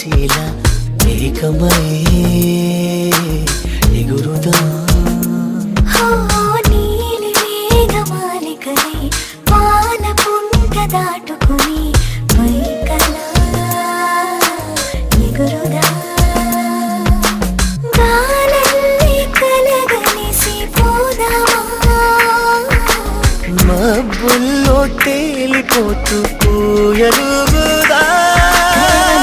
కలిసేలా ఏకమై ఎగురుదా నీలి మేఘమాలికలే పాల పుంట దాటుకుని పైకలా ఎగురుదా గాలల్లి కలగలిసి పోదామా మబ్బుల్లో తేలిపోతూ పూయలుగుదా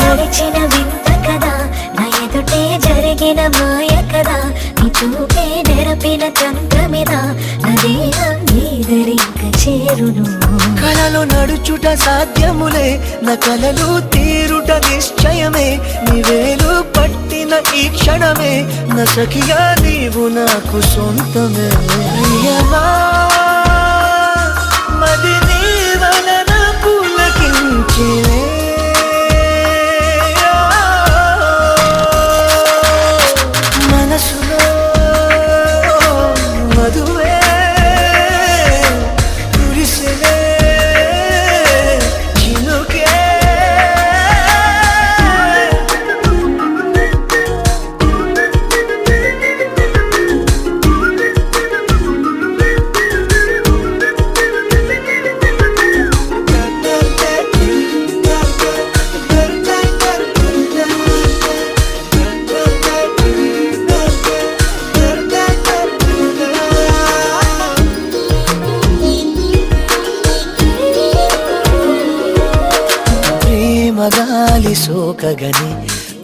నడిచిన వింత కదా నా ఎదుటే జరిగిన మాయ కదా నీ చూపే నెరపిన చంద్రమిద నదేహం నీదరింక చేరును కలలో నడుచుట సాధ్యములే నా కలలు తీరుట నిశ్చయమే నీవేలు పట్టిన ఈ క్షణమే నా సఖిగా నీవు నాకు సొంతమే ప్రియమా మది నీ వలన పులకించినే మనసులో మధువే కురిసినే చినుకే ప్రేమగాలి సోకగని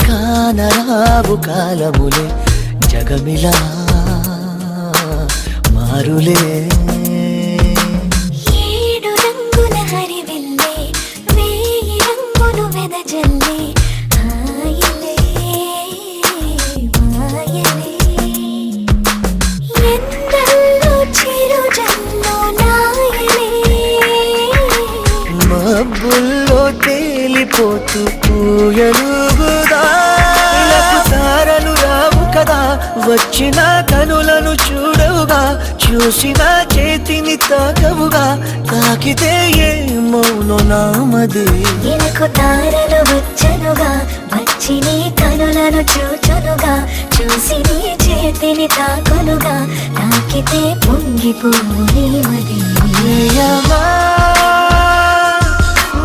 కానరావు కాలములే జగమిలా మారులే ఏడు రంగుల హరివిల్లే వేయి రంగులు వెదజల్లే హాయిలే మాయలే ఎందల్లో చిరుజల్లో నాయలే మబ్బుల్లో తేలిపోతూ పూయలుగుదా ఇలకు తారలు రావు కదా వచ్చిన కనులను చూడవుగా చూసిన చేతిని తాకవుగా తాకితే ఏ మౌనో నామది ఇలకు తారలు వచ్చనుగా వచ్చి నీ కనులను చూచునుగా చూసి నీ చేతిని తాకునుగా తాకితే పొంగిపోయి మది ప్రియమా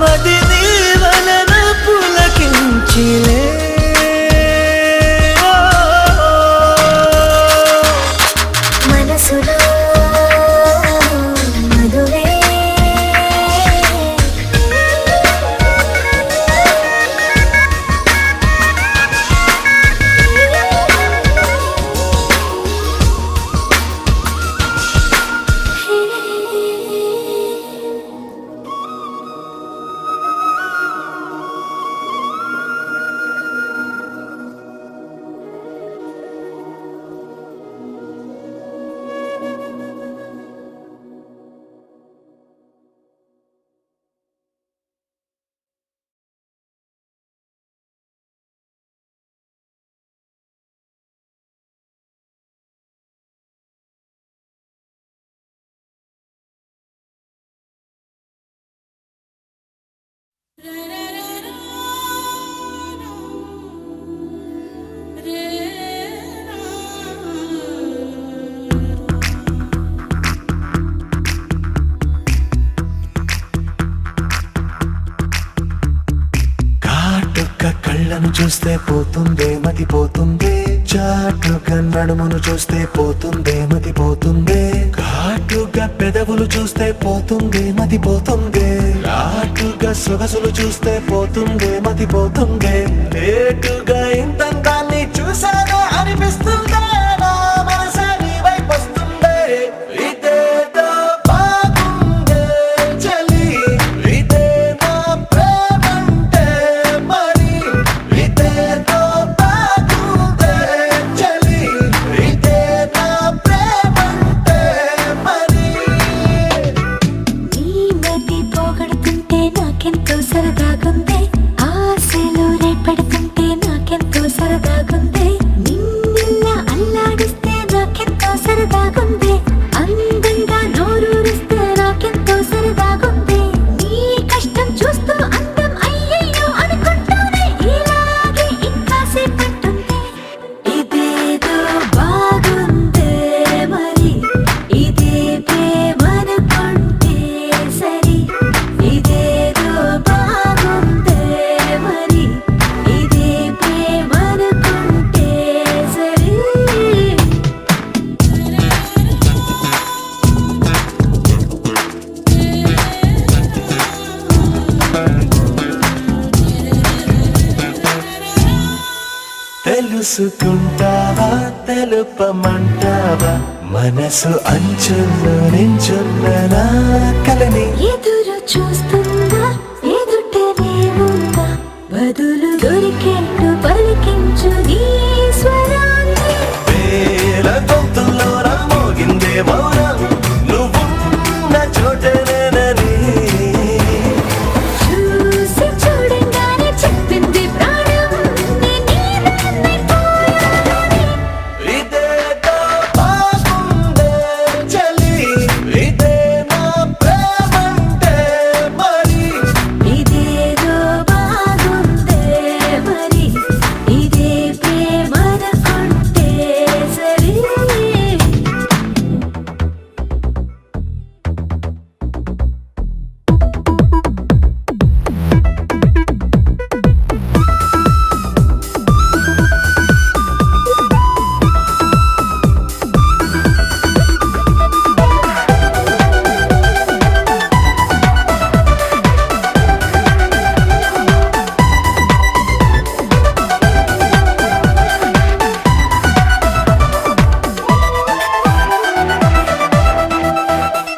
మది నీ వలన పులకించిలే మనసులో మధువే కళ్ళను చూస్తే పోతుందే మతి పోతుందే చాటుగా నడుమును చూస్తే పోతుందే మతి పోతుందే ఘాటుగా పెదవులు చూస్తే పోతుందే మతి పోతుందే రాటుగా సొగసులు చూస్తే పోతుందే మతి పోతుందే లేటుగా ఇంతంతాన్ని చూసాగా అనిపిస్తుందే నా మనసే నీ వైపు వస్తుందే ఇదేదో బాగుందే చలి ఇదే నా ప్రేమంటే మరి ఇదేదో బాగుందే చలి ఇదే నా ప్రేమంటే మరి నీ మతి పోగొడుతుంటే నాకెంతో సరదాగుంది ఆశలు రేపడుతుంటే నాకెంతో తెలుసుకుంటావా తెలుపమంటావా మనసు అంచుల్లో నించున్న నా కలని ఎదురు చూస్తుందా ఎదుటనే ఉందా బదులు దొరికేట్టు పలికించు నీ స్వరాన్ని వేల గొంతుల్లో మోగిందే మౌనం నువ్వున్న చోటనేనని చూసి చూడంగానే చెప్పింది ప్రాణం నీదాన్నైపోయానని. ఇదేదో బాగుందే చలి ఇదే నా ప్రేమంటే మరి ఇదేదో బాగుందే మరి ఇదే ప్రేమనుకుంటే సరే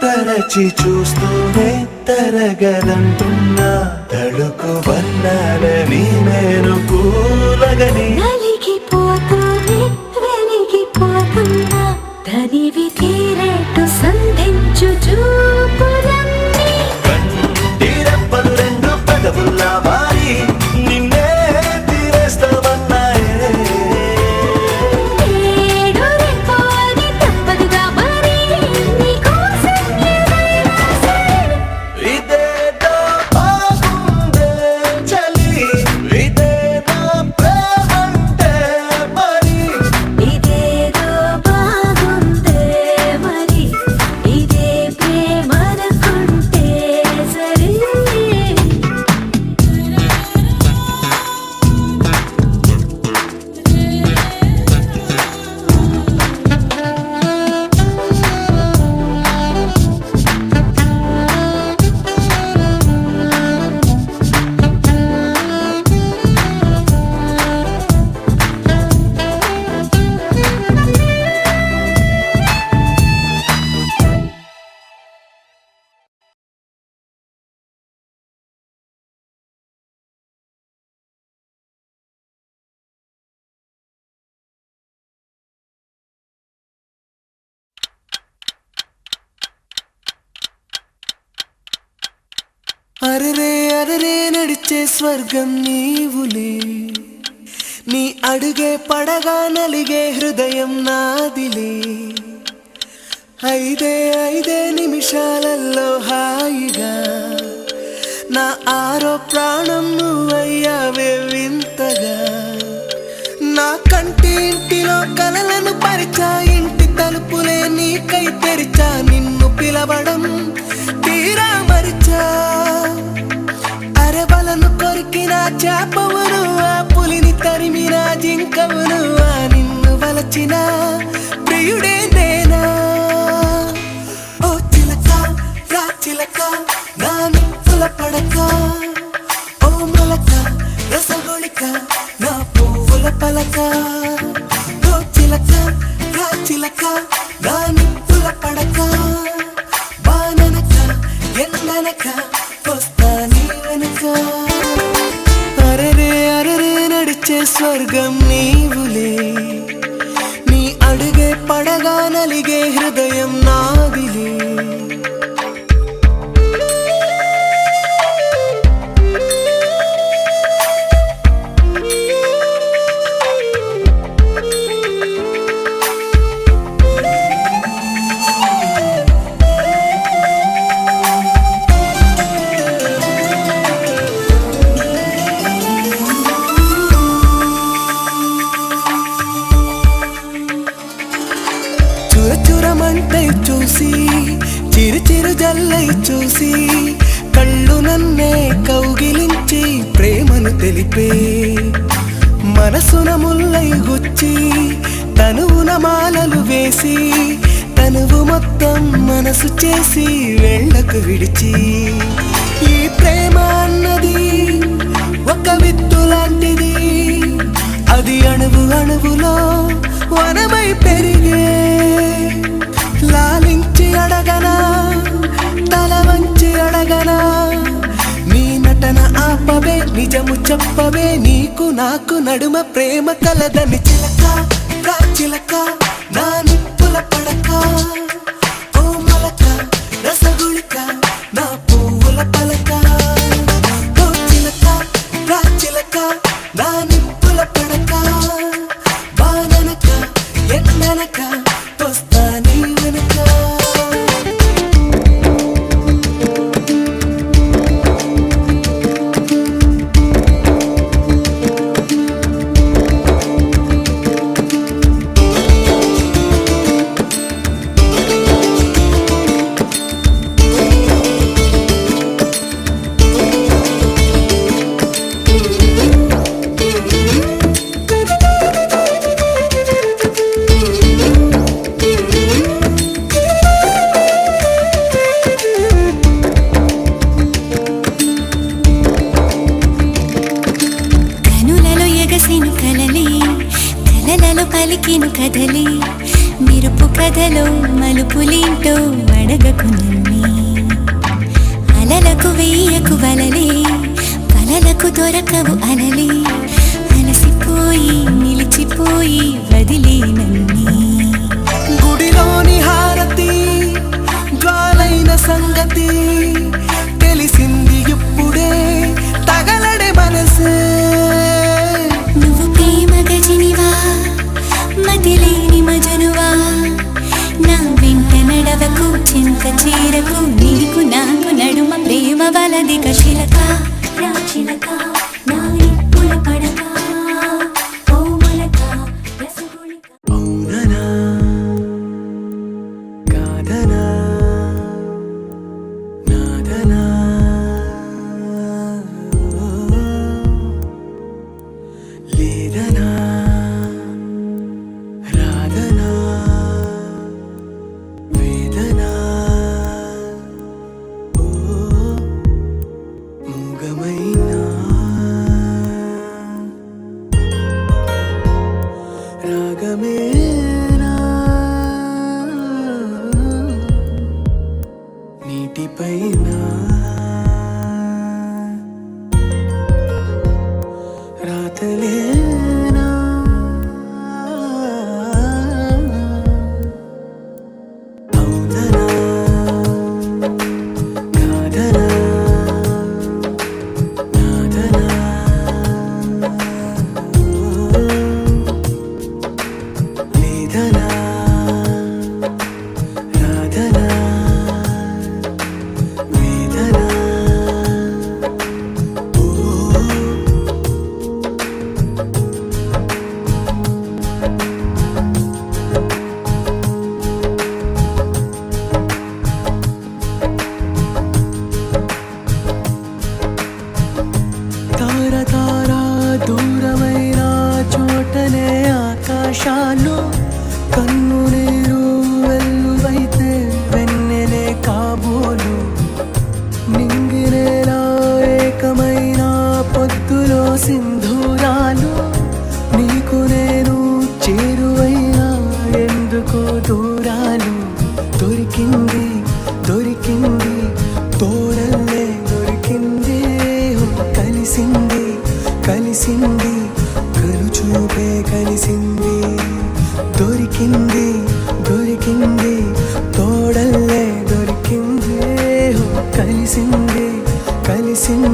తరచి చూస్తూనే తరగదంటున్నా తడుకు వర్ణాలని నేను పూలగని నలిగిపోతూనే వెలిగిపోతున్నా తనివి తీరేట్టు సంధించు చూపులన్నీ కంటిరెప్పలు రెండు పెదవుల్లా మారి నిన్నే తీరేస్తామన్నాయే ఏడు రెప్పోని తప్పదుగా మరి నీకోసం ఏదైనా సరే ఇదేదో బాగుందే చలి ఇదే నా ప్రేమంటే మరి ఇదేదో బాగుందే మరి ఇదే ప్రేమనుకుంటే సరే అరరే అరరే నడిచే స్వర్గం నీవులే నీ అడుగే పడగా నలిగే హృదయం నాదిలే ఐదే నిమిషాలలో హాయిగా నా ఆరో ప్రాణం నువ్వయ్యావే వింతగా నా కంటి ఇంటిలో కలలను పరిచా ఇంటి తలుపులే నీకై తెరిచా నిన్ను పిలవడం తీరా మరిచా అరవలను కొరికిన చేపవును ఆ పులిని తరిమిన జింకవును ఆ నిన్ను వలచిన ప్రియుడే నేనా ఓ చిలక రా చిలక నా నిప్పుల పడక ఓ మొలక రసగొళిక నా పువ్వుల పలక ఓ చిలక రా చిలక నా నిప్పుల పడక బాననక ఎండనక వస్తా నీ వెనక అరరే అరరే నడిచే స్వర్గం నీవులే నీ అడుగే పడగా నలిగే హృదయం నాదిలే చురమంటై చూసి చిరు చిరు జల్లై చూసి కళ్ళు నన్నే కౌగిలించి ప్రేమను తెలిపే మనసున ముల్లై గుచ్చి తనువున మాలలు వేసి తనువు మొత్తం మనసు చేసి వెళ్ళకు విడిచి ఈ ప్రేమ అన్నది ఒక విత్తు లాంటిది అది అణువు అణువులో వనమై పెరిగే లాలించి అడగనా తల వంచి అడగనా నీ నటన ఆపవే నిజము చెప్పవే నీకు నాకు నడుమ ప్రేమ కలదని చిలక రా చిలక నా నిప్పుల పడక ఓ మలక రసగుళిక నా పువ్వుల పలక ఓ చిలక రా చిలక నా నిప్పుల పడక బాననక ఎన్ననక వస్తా నీ వెనక పలికిను కదలి మిరుపు కథలో మలుపులింటో అడగకు నన్ని అలలకు వేయకు వలలే వలలకు దొరకవు అలలే అలసిపోయి నిలిచిపోయి వదిలే నన్ని గుడిలోని హారతి జ్వాలైన సంగతి తెలిసింది ఇప్పుడే తగలడే మనసే నువ్వు ప్రేమ గజినివా మతిలేని మజనువా నా వెంట నడవకు చింత చీరకు నీకు నాకు నడుమ ప్రేమ వలదిక చిలక రా చిలక నా నిప్పుల పడక ఓ మలక రసగుళిక అవుననా కాదనా నాదనా లేదనా రాదనా వేదనా ఓ మూగమైనా రాగమేనా నీటిపైన రాతలేనా అవుననా కాదనా నాదనా లేదనా రాదనా వేదనా ఓ తార తార దూరమైన చోటనే ఆకాశాలు కన్ను నీరు వెల్లువైతే వెన్నెలే కాబోలు నింగినేలా ఏకమైన పొద్దులో సింధూరాలు నీకు నేను చేరువైనా ఎందుకో దూరాలు దొరికింది దొరికింది తోడల్లే దొరికింది కలిసింది కలిసింది కలుచూపే కలిసింది దొరికింది దొరికింది తోడల్లే దొరికింది కలిసింది కలిసింది